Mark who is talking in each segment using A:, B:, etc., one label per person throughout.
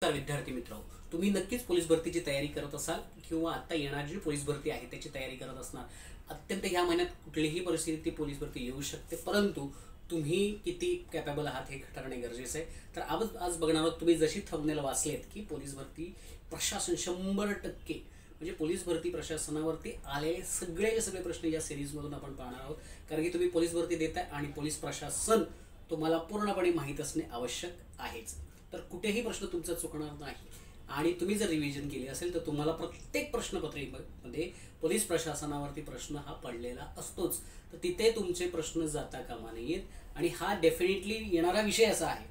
A: तर विद्यार्थी मित्र, तुम्ही नक्कीच पोलीस भरतीची तयारी करत असाल किंवा आता येणारी जी पोलीस भरती आहे त्याची तयारी करत असणार. अत्यंत ह्या महिन्यात कुठलीही परिस्थिती पोलीस भरती येऊ शकते, परंतु तुम्ही किती कॅपेबल आहात हे ठरवणे गरजेचं आहे. तर आज बघणार आहोत, तुम्ही जशी थंबनेल वाचलेत की पोलीस भरती प्रशासन 100% म्हणजे पोलीस भरती प्रशासनावरती आलेले सगळे प्रश्न या सिरीजमधून आपण पाहणार आहोत. कारण की तुम्ही पोलीस भरती देताय आणि पोलीस प्रशासन तुम्हाला पूर्णपणे माहीत असणे आवश्यक आहेच. तर कुठेही प्रश्न तुमचा चुकणार नाही आणि तुम्ही जर रिव्हिजन केली असेल तर तुम्हाला प्रत्येक प्रश्नपत्रिकेमध्ये पोलीस प्रशासनावरती प्रश्न हा पडलेला असतोच. तर तिथे तुमचे प्रश्न जाता कामा नयेत आणि हा डेफिनेटली येणारा विषय असा आहे,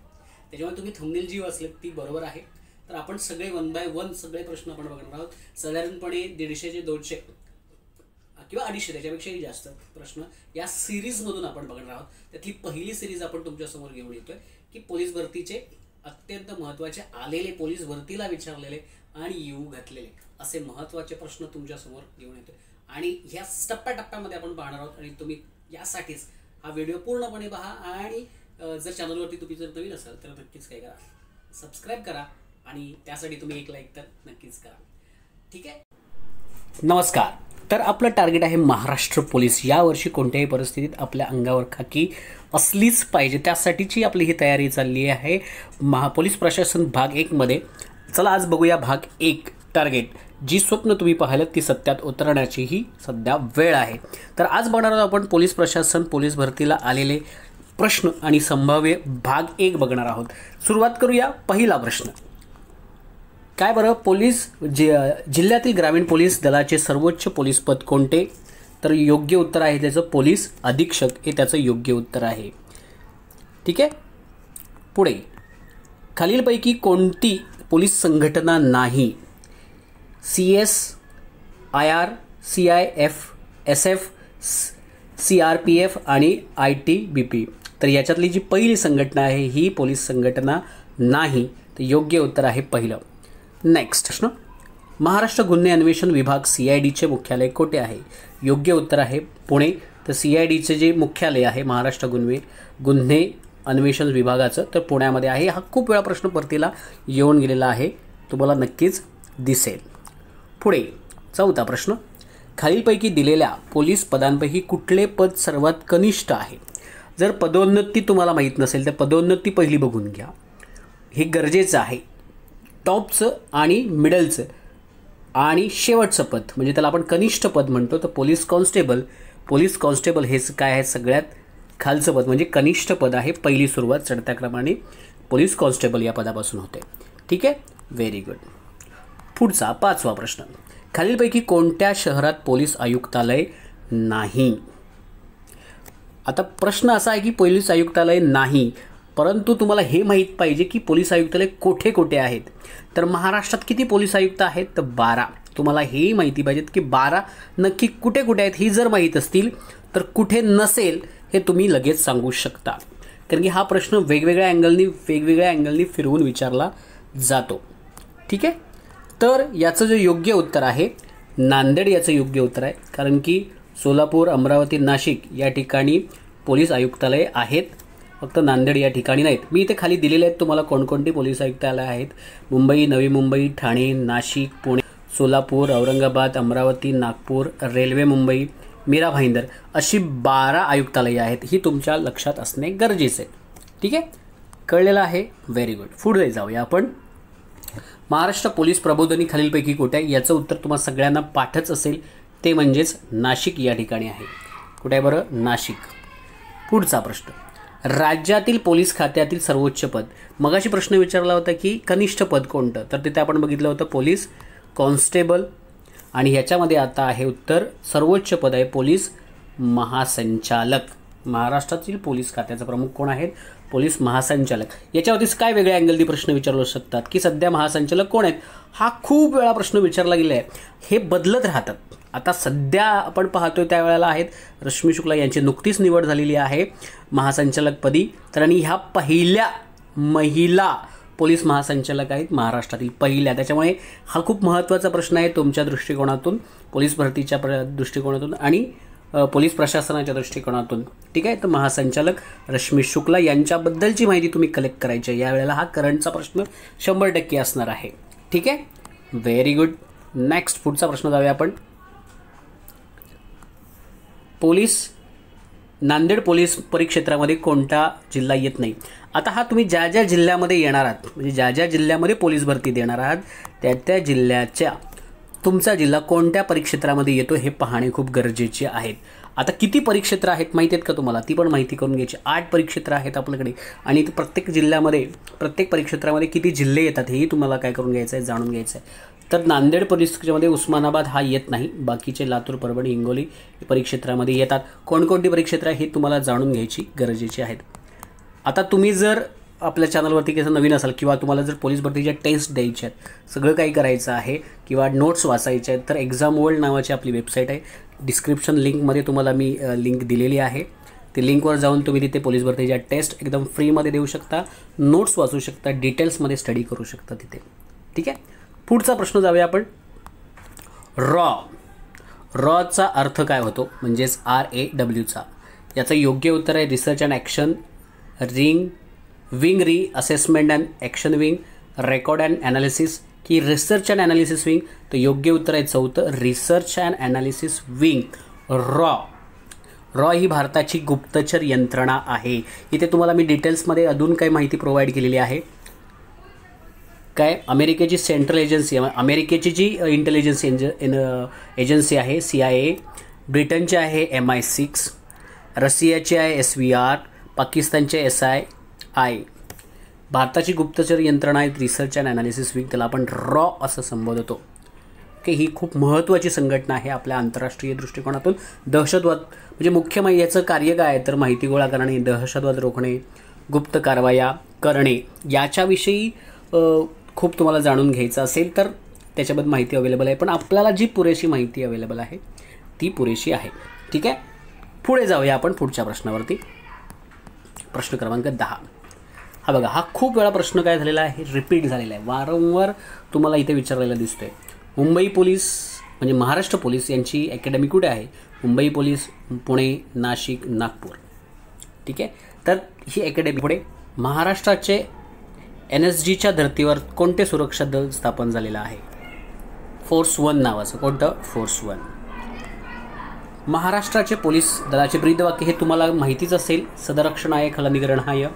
A: त्याच्यामुळे तुम्ही थंबनेल जी वाचलीत ती बरोबर आहे. तर आपण सगळे 1 बाय 1 सगळे प्रश्न आपण बघणार आहोत. साधारणपणे 150 ते 200 किंवा 250 त्याच्यापेक्षाही जास्त प्रश्न या सिरीजमधून आपण बघणार आहोत. त्यातली पहिली सिरीज आपण तुमच्यासमोर घेऊन येतोय की पोलीस भरतीचे अत्यंत महत्त्वाचे आलेले, पोलीस भरतीला विचारलेले आणि येऊ घातलेले असे महत्त्वाचे प्रश्न तुमच्यासमोर घेऊन येतोय आणि ह्या टप्प्याटप्प्यामध्ये आपण पाहणार आहोत. आणि तुम्ही यासाठीच हा व्हिडिओ पूर्णपणे पहा आणि जर चॅनलवरती तुम्ही जर नवीन असाल तर नक्कीच काय करा, सबस्क्राईब करा आणि त्यासाठी तुम्ही एक लाईक तर नक्कीच करा. ठीक आहे. नमस्कार. तर आपलं टार्गेट आहे महाराष्ट्र पोलीस. यावर्षी कोणत्याही परिस्थितीत आपल्या अंगावर खाकी असलीच पाहिजे, त्यासाठीची आपली ही तयारी चालली आहे. पोलीस प्रशासन भाग 1 मध्ये. चला आज बघूया भाग 1 टार्गेट. जी स्वप्न तुम्ही पाहिलं ती सत्यात उतरण्याची ही सध्या वेळ आहे. तर आज बघणार आहोत आपण पोलीस प्रशासन पोलीस भरतीला आलेले प्रश्न आणि संभाव्य भाग 1 बघणार आहोत. सुरुवात करूया. पहिला प्रश्न काय बरं, पोलीस जिल्ह्यातील ग्रामीण पोलीस दलाचे सर्वोच्च पोलीस पद कोणते? तर योग्य उत्तर आहे त्याचं पोलीस अधीक्षक हे त्याचं योग्य उत्तर आहे. ठीक आहे. पुढे, खालीलपैकी कोणती पोलीस संघटना नाही? CS, IR, CIF, SF, CRPF आणि ITBP. तर याच्यातली जी पहिली संघटना आहे ही पोलीस संघटना नाही. तर योग्य उत्तर आहे पहिलं. नेक्स्ट प्रश्न, महाराष्ट्र गुन्हे अन्वेषण विभाग CIDचे मुख्यालय कोठे आहे? योग्य उत्तर आहे पुणे. तर CIDचे जे मुख्यालय आहे महाराष्ट्र गुन्हे अन्वेषण विभागाचं तर पुण्यामध्ये आहे. हा खूप वेळा प्रश्न परतीला येऊन गेलेला आहे, तुम्हाला नक्कीच दिसेल. पुढे चौथा प्रश्न, खालीलपैकी दिलेल्या पोलीस पदांपैकी कुठले पद सर्वात कनिष्ठ आहे? जर पदोन्नती तुम्हाला माहीत नसेल तर पदोन्नती पहिली बघून घ्या, हे गरजेचं आहे. टॉपचं आणि मिडलचं आणि शेवटचं पद म्हणजे त्याला आपण कनिष्ठ पद म्हणतो. तर पोलीस कॉन्स्टेबल हेच काय आहे, सगळ्यात खालचं पद म्हणजे कनिष्ठ पद आहे. पहिली सुरुवात चढत्या क्रमाने पोलीस कॉन्स्टेबल या पदापासून होते. ठीक आहे. Very good. पुढचा 5वा प्रश्न, खालीलपैकी कोणत्या शहरात पोलीस आयुक्तालय नाही? आता प्रश्न असा आहे की पोलीस आयुक्तालय नाही, परंतु तुम्हाला हे माहीत पाहिजे की पोलीस आयुक्तालय कोठे कोठे आहेत. तर महाराष्ट्रात किती पोलीस आयुक्त आहेत? तर 12. तुम्हाला हेही माहिती पाहिजेत की 12 नक्की कुठे कुठे आहेत. ही जर माहीत असतील तर कुठे नसेल हे तुम्ही लगेच सांगू शकता, कारण की हा प्रश्न वेगवेगळ्या अँगलनी फिरवून विचारला जातो. ठीक आहे. तर याचं जे योग्य उत्तर आहे नांदेड याचं योग्य उत्तर आहे, कारण की सोलापूर, अमरावती, नाशिक या ठिकाणी पोलीस आयुक्तालय आहेत, फक्त नांदेड या ठिकाणी नाहीत. मी इथे खाली दिलेले आहेत तुम्हाला कोणकोणती पोलीस आयुक्तालय आहेत. मुंबई, नवी मुंबई, ठाणे, नाशिक, पुणे, सोलापूर, औरंगाबाद, अमरावती, नागपूर, रेल्वे मुंबई, मीरा भाईंदर अशी 12 आयुक्तालये आहेत. ही तुमच्या लक्षात असणे गरजेचे आहे. ठीक आहे. कळलेलं आहे. Very good. पुढे जाऊया आपण. महाराष्ट्र पोलीस प्रबोधिनी खालीलपैकी कुठे आहे? याचं उत्तर तुम्हाला सगळ्यांना पाठच असेल, ते म्हणजेच नाशिक या ठिकाणी आहे. कुठे आहे बरं? नाशिक. पुढचा प्रश्न, राज्यातील पोलीस खात्यातील सर्वोच्च पद. मगाशी प्रश्न विचारला होता की कनिष्ठ पद कोणतं, तर तिथे आपण बघितलं होतं पोलीस कॉन्स्टेबल आणि ह्याच्यामध्ये आता आहे उत्तर सर्वोच्च पद आहे पोलीस महासंचालक. महाराष्ट्रातील पोलीस खात्याचा प्रमुख कोण आहेत? पोलीस महासंचालक. याच्यावरतीच काय वेगळ्या अँगलनी प्रश्न विचारले शकतात की सध्या महासंचालक कोण आहेत? हा खूप वेळा प्रश्न विचारला गेला आहे. हे बदलत राहतात. आता सध्या आपण पाहतोय त्यावेळेला आहेत रश्मी शुक्ला यांची नुकतीच निवड झालेली आहे महासंचालकपदी. तर आणि ह्या पहिल्या महिला पोलीस महासंचालक आहेत महाराष्ट्रातील पहिल्या. त्याच्यामुळे हा खूप महत्त्वाचा प्रश्न आहे तुमच्या दृष्टिकोनातून, पोलीस भरतीच्या दृष्टिकोनातून आणि पोलीस प्रशासनाच्या दृष्टिकोनातून, ठीक आहे. तर महासंचालक रश्मी शुक्ला यांच्याबद्दलची माहिती तुम्ही कलेक्ट करायची आहे. यावेळेला हा करंटचा प्रश्न 100% असणार आहे, ठीक आहे. Very good. नेक्स्ट पुढचा प्रश्न जाऊया आपण. नांदेड पोलीस परिक्षेत्रामध्ये कोणता जिल्हा येत नाही? आता हा तुम्ही ज्या ज्या जिल्ह्यामध्ये येणार आहात, म्हणजे ज्या ज्या जिल्ह्यामध्ये पोलीस भरती देणार आहात, त्या जिल्ह्याच्या तुमचा जिल्हा कोणत्या परिक्षेत्रामध्ये येतो हे पाहणे खूप गरजेचे आहेत. आता किती परिक्षेत्र आहेत माहिती आहेत का तुम्हाला? ती पण माहिती करून घ्यायची. 8 परिक्षेत्र आहेत आपल्याकडे आणि प्रत्येक जिल्ह्यामध्ये, प्रत्येक परिक्षेत्रामध्ये किती जिल्हे येतात हेही तुम्हाला काय करून घ्यायचं आहे, जाणून घ्यायचं आहे. तर नांदेड परिक्षेत्रामध्ये उस्मानाबाद हा येत नाही. बाकीचे लातूर, परभणी, हिंगोली परिक्षेत्रामध्ये येतात. कोणकोणती परिक्षेत्र हे तुम्हाला जाणून घ्यायची गरजेची आहेत. आता तुम्ही जर आपल्या चॅनलवरती कसं नवीन असाल किंवा तुम्हाला जर पोलीस भरतीच्या टेस्ट द्यायच्या आहेत, सगळं काही करायचं आहे किंवा नोट्स वाचायचे आहेत, तर एक्झाम वर्ल्ड नावाची आपली वेबसाईट आहे. डिस्क्रिप्शन लिंकमध्ये तुम्हाला मी लिंक दिलेली आहे. ते लिंकवर जाऊन तुम्ही तिथे पोलीस भरतीच्या टेस्ट एकदम फ्रीमध्ये देऊ शकता, नोट्स वाचू शकता, डिटेल्समध्ये स्टडी करू शकता तिथे, ठीक आहे. पुढचा प्रश्न जाऊया आपण. रॉचा अर्थ काय होतो? म्हणजेच RAWचा. याचं योग्य उत्तर आहे research and action wing, assessment and action wing, record and analysis की रिसर्च अँड ॲनालिसिस विंग. तर योग्य उत्तर आहे चौथं, रिसर्च अँड ॲनालिसिस विंग. रॉ ही भारताची गुप्तचर यंत्रणा आहे. इथे तुम्हाला मी डिटेल्समध्ये अजून काही माहिती प्रोव्हाइड केलेली आहे. काय अमेरिकेची सेंट्रल एजन्सी, अमेरिकेची जी इंटेलिजन्स एजन्सी आहे CIA, ब्रिटनची आहे MI6, रशियाची आहे SVR, पाकिस्तानचे SII. भारताची गुप्तचर यंत्रणा आहे रिसर्च अँड ॲनालिसिस विंग, त्याला आपण रॉ असं संबोधतो. की ही खूप महत्त्वाची संघटना आहे आपल्या आंतरराष्ट्रीय दृष्टिकोनातून. दहशतवाद म्हणजे मुख्य याचं कार्य काय आहे तर माहिती गोळा करणे, दहशतवाद रोखणे, गुप्त कारवाया करणे, याच्याविषयी खूप तुम्हाला जाणून घ्यायचं असेल तर त्याच्याबद्दल माहिती अवेलेबल आहे. पण आपल्याला जी पुरेशी माहिती अवेलेबल आहे ती पुरेशी आहे, ठीक आहे. पुढे जाऊया आपण पुढच्या प्रश्नावरती. प्रश्न क्रमांक 10. हा बघा, हा खूप वेळा प्रश्न काय झालेला आहे, रिपीट झालेला आहे, वारंवार तुम्हाला इथे विचारलेला दिसतोय. मुंबई पोलीस म्हणजे महाराष्ट्र पोलीस यांची अकॅडमी कुठे आहे? मुंबई पोलीस, पुणे, नाशिक, नागपूर, ठीक आहे. तर ही अकॅडमी पुढे महाराष्ट्राचे NSGच्या धर्तीवर कोणते सुरक्षा दल स्थापन झालेलं आहे? फोर्स 1 नावाचं. कोणतं? फोर्स 1. महाराष्ट्राचे पोलीस दलाचे ब्रीदवाक्य हे तुम्हाला माहितीच असेल, सदरक्षणाय खलनिग्रहणाय.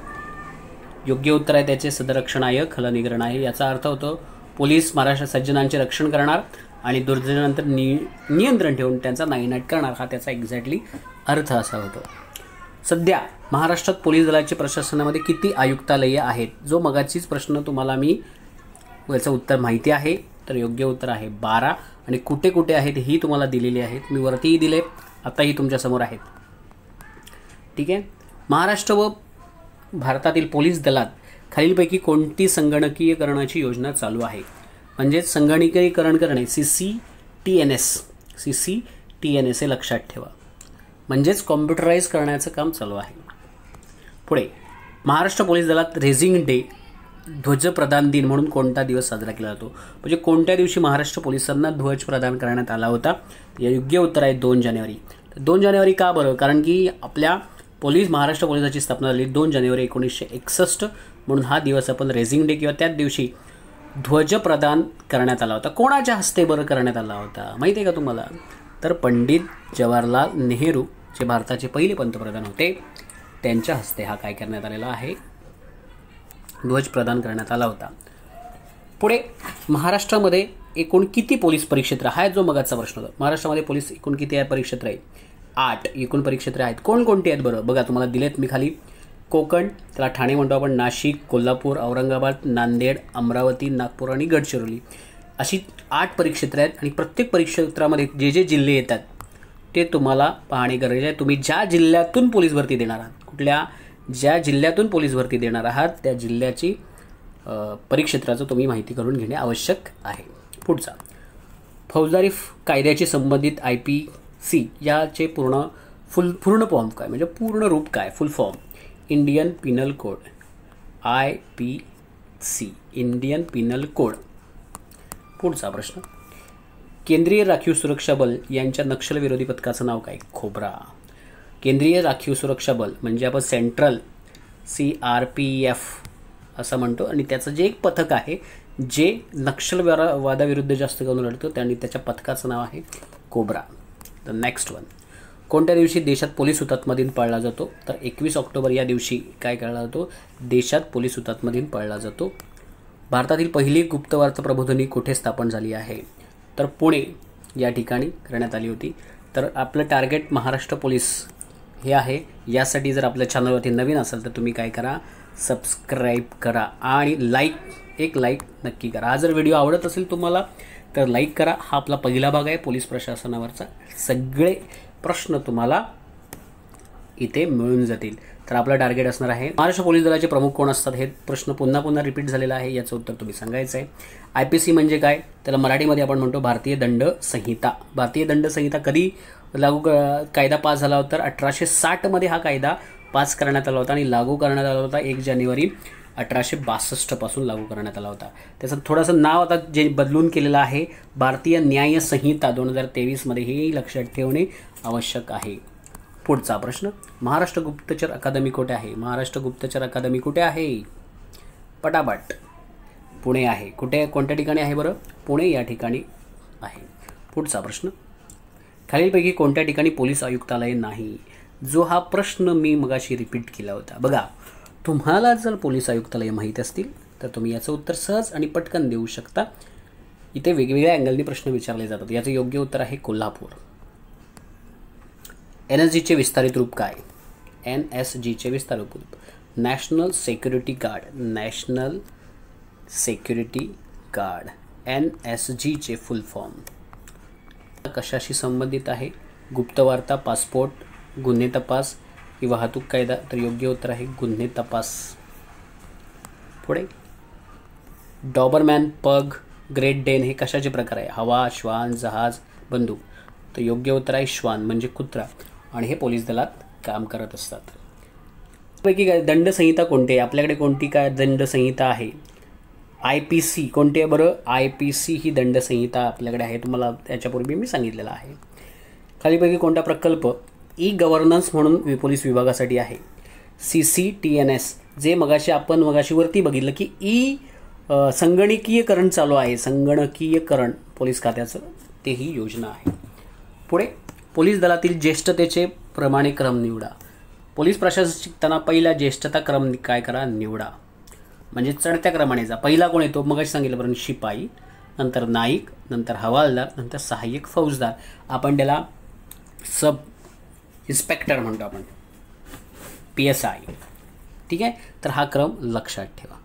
A: योग्य उत्तर आहे त्याचे सदरक्षणाय खलनिग्रहणाय. याचा अर्थ होतो पोलीस महाराष्ट्र सज्जनांचे रक्षण करणार आणि दुर्जनांतर नियंत्रण ठेवून त्यांचा नायनाट करणार, हा त्याचा एक्झॅक्टली अर्थ असा होतो. सध्या महाराष्ट्रात पोलीस दलाच्या प्रशासनामध्ये किती आयुक्तालये आहेत? जो मगाचीच प्रश्न तुम्हाला मी याचं उत्तर माहिती आहे, तर योग्य उत्तर आहे 12. आणि कुठे कुठे आहेत ही तुम्हाला दिलेली आहेत, मी वरतीही दिले, आताही तुमच्यासमोर आहेत, ठीक आहे. महाराष्ट्र व भारतातील पोलीस दलात खालीलपैकी कोणती संगणकीकरणाची योजना चालू आहे? म्हणजेच संगणकीकरण करणे, CCTNS हे लक्षात ठेवा, म्हणजेच कॉम्प्युटराईज करण्याचं काम चालू आहे. पुढे महाराष्ट्र पोलीस दलात रेझिंग डे ध्वज प्रदान दिन म्हणून कोणता दिवस साजरा केला जातो? म्हणजे कोणत्या दिवशी महाराष्ट्र पोलिसांना ध्वज प्रदान करण्यात आला होता? या योग्य उत्तर आहे 2 जानेवारी. 2 जानेवारी का बरं? कारण की आपल्या महाराष्ट्र पोलिसाची स्थापना झाली 2 जानेवारी 1961 म्हणून हा दिवस आपण रेझिंग डे किंवा त्याच दिवशी ध्वज प्रदान करण्यात आला होता. कोणाच्या हस्ते बरं करण्यात आला होता माहिती आहे का तुम्हाला? तर पंडित जवाहरलाल नेहरू जे भारताचे पहिले पंतप्रधान होते त्यांच्या हस्ते हा काय करण्यात आलेला आहे, ध्वज प्रदान करण्यात आला होता. पुढे महाराष्ट्रामध्ये एकूण किती पोलीस परिक्षेत्र? हा जो मगाचा प्रश्न होता. महाराष्ट्रामध्ये पोलीस एकूण किती आहे परिक्षेत्र आहे? 8 एकूण परिक्षेत्र आहेत. कोणकोणती आहेत बरं? बघा तुम्हाला दिलेत मी खाली. कोकण, त्याला ठाणे म्हणतो आपण, नाशिक, कोल्हापूर, औरंगाबाद, नांदेड, अमरावती, नागपूर आणि गडचिरोली, अशी 8 परिक्षेत्र आहेत. आणि प्रत्येक परिक्षेत्रामध्ये जे जे जिल्हे येतात ते तुम्हाला पाहणे गरजेचे आहे. तुम्ही ज्या जिल्ह्यातून पोलीस भरती देणार आहात, ज्या जिल्ह्यातून पोलीस भरती देणार आहात त्या जिल्ह्याची परिक्षेत्राचं तुम्ही माहिती करून घेणे आवश्यक आहे. पुढचा फौजदारी कायद्याशी संबंधित IPC याचे पूर्ण फॉर्म काय, म्हणजे पूर्ण रूप काय, फुल form? Indian Pinal code, IPC, Indian Pinal code. पुढचा प्रश्न केंद्रीय राखीव सुरक्षा बल यांच्या नक्षलविरोधी पथकाचं नाव काय? खोब्रा. केंद्रीय राखीव सुरक्षा बल म्हणजे आपण सेंट्रल CRPF असं म्हणतो आणि त्याचं जे एक पथक आहे जे नक्षलवादाविरुद्ध जास्त करून लढतं त्यांनी त्याच्या पथकाचं नाव आहे कोब्रा. The next one. कोणत्या दिवशी देशात पोलीस हुतात्मा दिन पाळला जातो? तर 21 ऑक्टोबर या दिवशी काय केला जातो? देशात पोलीस हुतात्मा दिन पाळला जातो. भारतातील पहिली गुप्तवार्ता प्रबोधिनी कुठे स्थापन झाली आहे? तर पुणे या ठिकाणी करण्यात आली होती. तर आपलं टार्गेट महाराष्ट्र पोलीस हे आहे. यासाठी जर आपल्या चॅनलवरती नवीन असेल तर तुम्ही काय करा? सबस्क्राईब करा आणि एक लाईक नक्की करा. हा जर व्हिडिओ आवडत असेल तुम्हाला तर लाईक करा. हा आपला पहिला भाग आहे पोलीस प्रशासनावरचा. सगळे प्रश्न तुम्हाला इथे मिळून जातील. तर आपलं टार्गेट असणार आहे महाराष्ट्र पोलीस दलाचे प्रमुख कोण असतात? हे प्रश्न पुन्हा पुन्हा रिपीट झालेला आहे. याचं उत्तर तुम्ही सांगायचं आहे. IPC म्हणजे काय? त्याला मराठीमध्ये आपण म्हणतो भारतीय दंड संहिता. भारतीय दंड संहिता कधी कायदा पास झाला होता? तर 1860 हा कायदा पास करण्यात आला होता आणि लागू करण्यात आला होता 1 जानेवारी 1862 पासून लागू करण्यात आला होता. त्याचं थोडंसं नाव आता जे बदलून केलेलं आहे भारतीय न्याय संहिता 2023 हेही लक्षात ठेवणे आवश्यक आहे. पुढचा प्रश्न. महाराष्ट्र गुप्तचर अकादमी कुठे आहे? महाराष्ट्र गुप्तचर अकादमी कुठे आहे? पटापट. पुणे आहे. कुठे कोणत्या ठिकाणी आहे बरं? पुणे या ठिकाणी आहे. पुढचा प्रश्न. खालीलपैकी कोणत्या ठिकाणी पोलीस आयुक्तालय नाही? जो हा प्रश्न मी मगाशी रिपीट केला होता. बघा, तुम्हाला जर पोलीस आयुक्तालय माहीत असतील तर तुम्ही याचं उत्तर सहज आणि पटकन देऊ शकता. इथे वेगवेगळ्या अँगलनी प्रश्न विचारले जातात. याचं योग्य उत्तर आहे कोल्हापूर. NSGचे विस्तारित रूप काय? NSGचे विस्तारित रूप national security guard. National security guard NSGचे फुल फॉर्म. कशाशी संबंधित आहे? गुप्तवार्ता, पासपोर्ट, गुन्हे तपास की वाहतूक कायदा? तर योग्य उत्तर आहे गुन्हे तपास. पुढे. डॉबरमॅन, पग, ग्रेट डेन हे कशाचे प्रकार आहे? हवा, श्वान, जहाज, बंदूक? तर योग्य उत्तर आहे श्वान म्हणजे कुत्रा आणि हे पोलीस दलात काम करत असतात. पैकी काय दंडसंहिता कोणती आहे? आपल्याकडे कोणती काय दंडसंहिता आहे? IPC कोणती आहे बरं? IPC ही दंडसंहिता आपल्याकडे आहे. तुम्हाला त्याच्यापूर्वी मी सांगितलेलं आहे. खालीपैकी कोणता प्रकल्प गव्हर्नन्स म्हणून पोलीस विभागासाठी आहे? CCTNS जे आपण मगाशी वरती बघितलं की संगणकीयकरण चालू आहे. संगणकीयकरण पोलीस खात्याचं तेही योजना आहे. पुढे. पोलीस दलातील ज्येष्ठतेचे प्रमाणिक्रम निवडा. पोलीस प्रशासन शिकताना पहिला ज्येष्ठता क्रम काय करा? निवडा. म्हणजे चढत्या क्रमाने जा. पहिला कोण येतो? मगाशी सांगितलं बरं शिपाई, नंतर नाईक, नंतर हवालदार, नंतर सहाय्यक फौजदार. आपण त्याला सब इन्स्पेक्टर म्हणतो आपण, PSI. ठीक आहे. तर हा क्रम लक्षात ठेवा.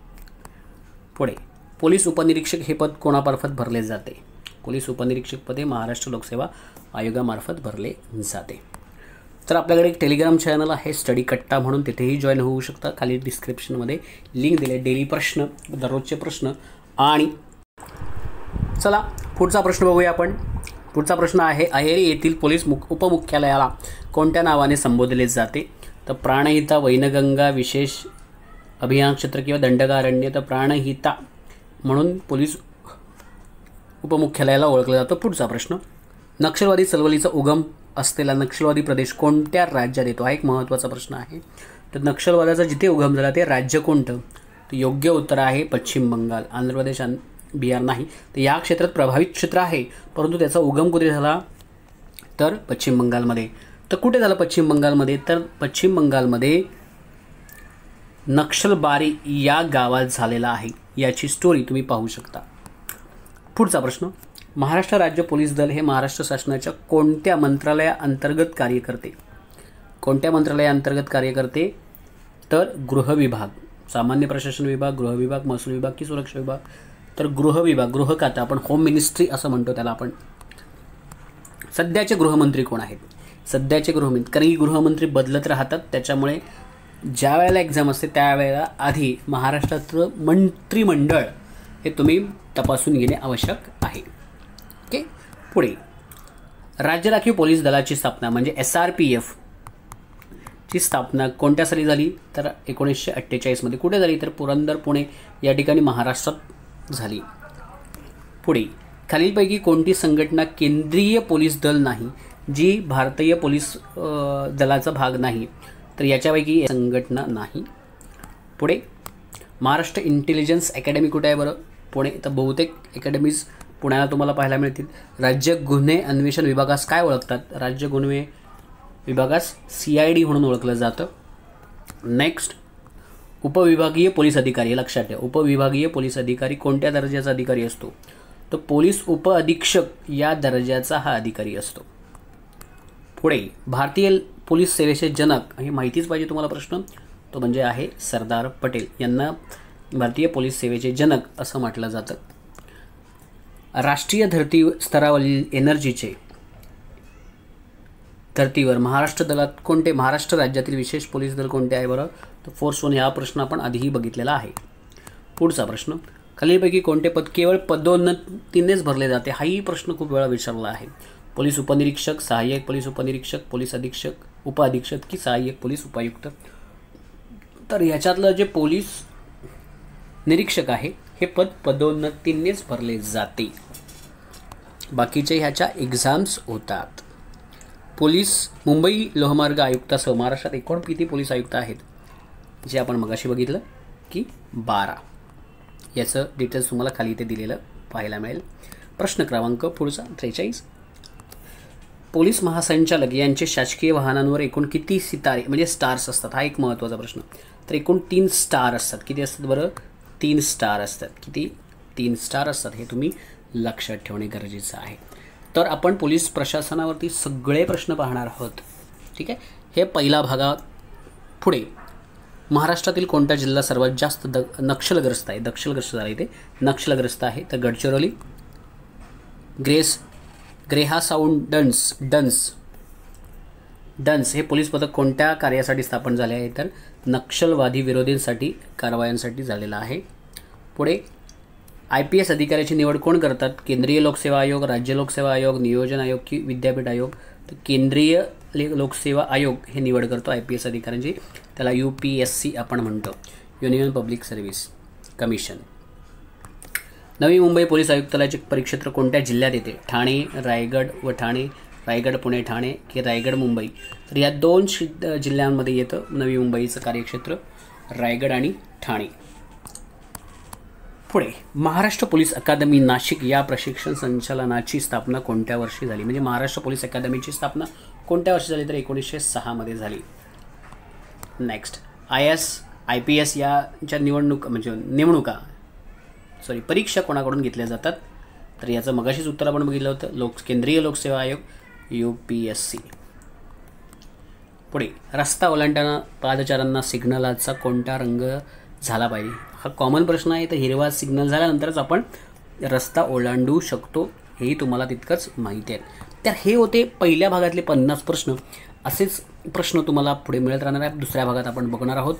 A: पुढे. पोलीस उपनिरीक्षक हे पद कोणामार्फत भरले जाते? पोलीस उपनिरीक्षक पदे महाराष्ट्र लोकसेवा आयोगामार्फत भरले जाते. तर आपल्याकडे एक टेलिग्राम चॅनल आहे स्टडी कट्टा म्हणून, तिथेही जॉईन होऊ शकता. खाली डिस्क्रिप्शनमध्ये लिंक दिले. डेली प्रश्न, दररोजचे प्रश्न. आणि चला पुढचा प्रश्न बघूया आपण. पुढचा प्रश्न आहे अहेरी येथील पोलीस उपमुख्यालयाला कोणत्या नावाने संबोधले जाते? तर प्राणहिता, वैनगंगा विशेष अभियान क्षेत्र किंवा दंडकारण्य. तर प्राणहिता म्हणून पोलीस उपमुख्यालयाला ओळखलं जातं. पुढचा प्रश्न. नक्षलवादी चळवळीचा उगम असलेला नक्षलवादी प्रदेश कोणत्या राज्यात येतो? हा एक महत्त्वाचा प्रश्न आहे. तर नक्षलवादाचा जिथे उगम झाला ते राज्य कोणतं? तर योग्य उत्तर आहे पश्चिम बंगाल. आंध्र प्रदेश, बिहार नाही. तर या क्षेत्रात प्रभावित क्षेत्र आहे, परंतु त्याचा उगम कुठे झाला? तर पश्चिम बंगालमध्ये. तर कुठे झालं पश्चिम बंगालमध्ये? तर पश्चिम बंगालमध्ये नक्षलबारी या गावात झालेला आहे. याची स्टोरी तुम्ही पाहू शकता. पुढचा प्रश्न. महाराष्ट्र राज्य पोलीस दल हे महाराष्ट्र शासनाच्या कोणत्या मंत्रालयाअंतर्गत कार्य करते? कोणत्या मंत्रालयाअंतर्गत कार्य करते? तर गृह विभाग, सामान्य प्रशासन विभाग, गृह विभाग, महसूल विभाग की सुरक्षा विभाग? तर गृह विभाग, गृह खातं, आपण होम मिनिस्ट्री असं म्हणतो त्याला आपण. सध्याचे गृहमंत्री कोण आहेत? सध्याचे गृहमंत्री, कारण की गृहमंत्री बदलत राहतात, त्याच्यामुळे ज्या वेळेला एक्झाम असते त्यावेळेला आधी महाराष्ट्राचं मंत्रिमंडळ हे तुम्ही तपासून घेणे आवश्यक आहे. ओके. पुढे. राज्य राखीव पोलीस दलाची स्थापना म्हणजे SRPF ची स्थापना कोणत्या साली झाली? तर 1948 कुठे झाली? तर पुरंदर, पुणे या ठिकाणी महाराष्ट्रात झाली. पुढे. खालीलपैकी कोणती संघटना केंद्रीय पोलीस दल नाही जी भारतीय पोलीस दलाचा भाग नाही? तर याच्यापैकी संघटना नाही. पुढे महाराष्ट्र इंटेलिजन्स अकॅडमी कुठे आहे बरं? पुणे. तर बहुतेक अकॅडमीज पुण्याला तुम्हाला पाहायला मिळतील. राज्य गुन्हे अन्वेषण विभागास काय ओळखतात? राज्य गुन्हे विभागास CID म्हणून ओळखलं जातं. नेक्स्ट, उपविभागीय पोलीस अधिकारी. लक्षात ठेवा, उपविभागीय पोलीस अधिकारी कोणत्या दर्जाचा अधिकारी असतो? तर पोलीस उपअधीक्षक या दर्जाचा हा अधिकारी असतो. पुढे भारतीय पोलीस सेवेचे जनक, हे माहितीच पाहिजे तुम्हाला प्रश्न, तो म्हणजे आहे सरदार पटेल. यांना भारतीय पोलीस सेवेचे जनक असं म्हटलं जातं. राष्ट्रीय धर्ती स्तरावरील एनर्जीचे धर्तीवर महाराष्ट्र दलात कोणते, महाराष्ट्र राज्यातील विशेष पोलीस दल कोणते आहे बरं? तर फोर्स 1 हा प्रश्न आपण आधीही बघितलेला आहे. पुढचा प्रश्न, खालीलपैकी कोणते पद केवळ पदोन्नतीनेच भरले जाते? हाही प्रश्न खूप वेळा विचारला आहे. पोलीस उपनिरीक्षक, सहाय्यक पोलीस उपनिरीक्षक, पोलीस अधीक्षक, उपअधीक्षक की सहाय्यक पोलीस उपायुक्त? तर याच्यातलं जे पोलीस निरीक्षक आहे हे पद पदोन्नतीनेच भरले जाते. बाकीचे ह्याच्या एक्झाम्स होतात. पोलीस मुंबई लोहमार्ग आयुक्तासह महाराष्ट्रात एकूण किती पोलीस आयुक्त आहेत? जे आपण मगाशी बघितलं की 12. याचं डिटेल्स तुम्हाला खाली इथे दिलेलं पाहायला मिळेल. प्रश्न क्रमांक पुढचा 43, पोलीस महासंचालक यांचे शासकीय वाहनांवर एकूण किती सितारे म्हणजे स्टार्स असतात? हा एक महत्त्वाचा प्रश्न. तर एकूण 3 स्टार असतात. किती असतात बरं? 3 स्टार असतात. किती? 3 स्टार असतात. हे तुम्ही लक्षात ठेवणे गरजेचं आहे. तर आपण पोलीस प्रशासनावरती सगळे प्रश्न पाहणार आहोत. ठीक आहे, हे पहिला भागात. पुढे महाराष्ट्रातील कोणता जिल्हा सर्वात जास्त नक्षलग्रस्त आहे? दक्षलग्रस्त झाला इथे, नक्षलग्रस्त आहे. तर गडचिरोली. ग्रेहा साऊंड डन्स हे पोलीस पथक कोणत्या कार्यासाठी स्थापन झाले आहे? तर नक्षलवादी विरोधींसाठी कारवायांसाठी झालेला आहे. पुढे IPS अधिकाऱ्याची निवड कोण करतात? केंद्रीय लोकसेवा आयोग, राज्य लोकसेवा आयोग, नियोजन आयोग की विद्यापीठ आयोग? तर केंद्रीय लोकसेवा आयोग हे निवड करतो IPS अधिकाऱ्यांची. त्याला UPSC आपण म्हणतो, union public service commission. Navi Mumbai police आयुक्तालयाचे परिक्षेत्र कोणत्या जिल्ह्यात येते? ठाणे, रायगड व ठाणे, रायगड पुणे ठाणे की रायगड मुंबई? तर या 2 जिल्ह्यांमध्ये येतं नवी मुंबईचं कार्यक्षेत्र, रायगड आणि ठाणे. पुढे महाराष्ट्र पोलीस अकादमी नाशिक या प्रशिक्षण संचालनाची स्थापना कोणत्या वर्षी झाली? म्हणजे महाराष्ट्र पोलीस अकादमीची स्थापना कोणत्या वर्षी झाली? तर 1906 मध्ये झाली. नेक्स्ट, IPS याच्या नेमणुका परीक्षा कोणाकडून घेतल्या जातात? तर याचं मगाशीच उत्तर आपण बघितलं होतं, केंद्रीय लोकसेवा आयोग UPSC. पुढे रस्ता ओलांडताना पादचाऱ्यांना सिग्नलचा कोणता रंग झाला पाहिजे? हा कॉमन प्रश्न आहे. तर हिरवा सिग्नल झाल्यानंतरच आपण रस्ता ओलांडू शकतो, हेही तुम्हाला तितकंच माहिती आहे. तर हे होते पहिल्या भागातले 50 प्रश्न. असेच प्रश्न तुम्हाला पुढे मिळत राहणार आहे. दुसऱ्या भागात आपण बघणार आहोत